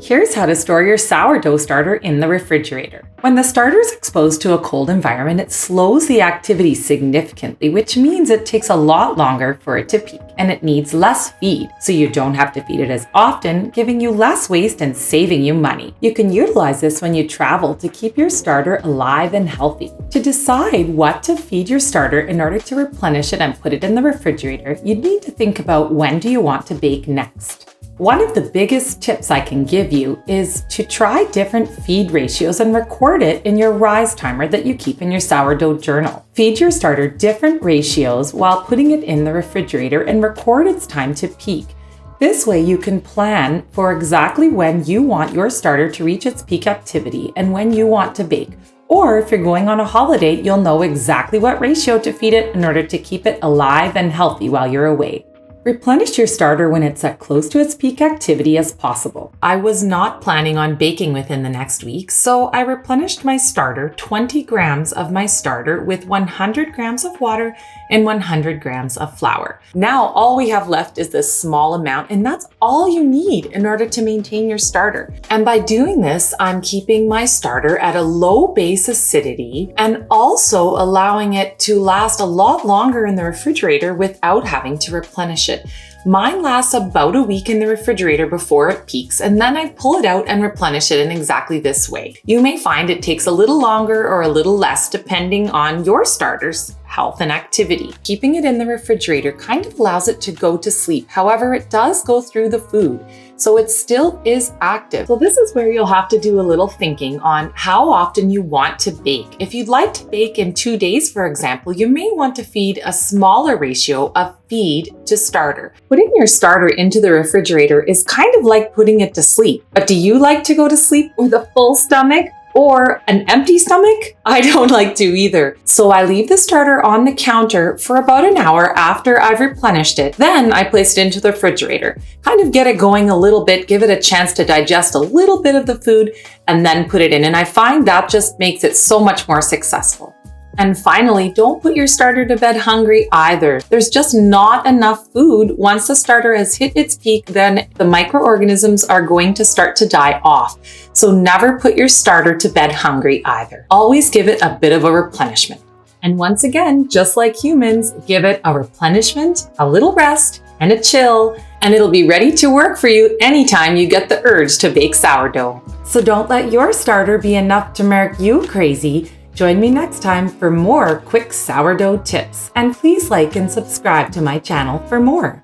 Here's how to store your sourdough starter in the refrigerator. When the starter is exposed to a cold environment, it slows the activity significantly, which means it takes a lot longer for it to peak, and it needs less feed, so you don't have to feed it as often, giving you less waste and saving you money. You can utilize this when you travel to keep your starter alive and healthy. To decide what to feed your starter in order to replenish it and put it in the refrigerator, you need to think about when do you want to bake next. One of the biggest tips I can give you is to try different feed ratios and record it in your rise timer that you keep in your sourdough journal. Feed your starter different ratios while putting it in the refrigerator and record its time to peak. This way you can plan for exactly when you want your starter to reach its peak activity and when you want to bake. Or if you're going on a holiday, you'll know exactly what ratio to feed it in order to keep it alive and healthy while you're away. Replenish your starter when it's at close to its peak activity as possible. I was not planning on baking within the next week, so I replenished my starter, 20 grams of my starter with 100 grams of water and 100 grams of flour. Now all we have left is this small amount, and that's all you need in order to maintain your starter. And by doing this, I'm keeping my starter at a low base acidity and also allowing it to last a lot longer in the refrigerator without having to replenish it. Mine lasts about a week in the refrigerator before it peaks, and then I pull it out and replenish it in exactly this way. You may find it takes a little longer or a little less depending on your starter's health and activity. Keeping it in the refrigerator kind of allows it to go to sleep. However, it does go through the food, so it still is active. So this is where you'll have to do a little thinking on how often you want to bake. If you'd like to bake in 2 days, for example, you may want to feed a smaller ratio of feed to starter. Putting your starter into the refrigerator is kind of like putting it to sleep. But do you like to go to sleep with a full stomach or an empty stomach? I don't like to either. So I leave the starter on the counter for about an hour after I've replenished it. Then I place it into the refrigerator. Kind of get it going a little bit, give it a chance to digest a little bit of the food, and then put it in. And I find that just makes it so much more successful. And finally, don't put your starter to bed hungry either. There's just not enough food. Once the starter has hit its peak, then the microorganisms are going to start to die off. So never put your starter to bed hungry either. Always give it a bit of a replenishment. And once again, just like humans, give it a replenishment, a little rest, and a chill, and it'll be ready to work for you anytime you get the urge to bake sourdough. So don't let your starter be enough to make you crazy. Join me next time for more quick sourdough tips, and please like and subscribe to my channel for more.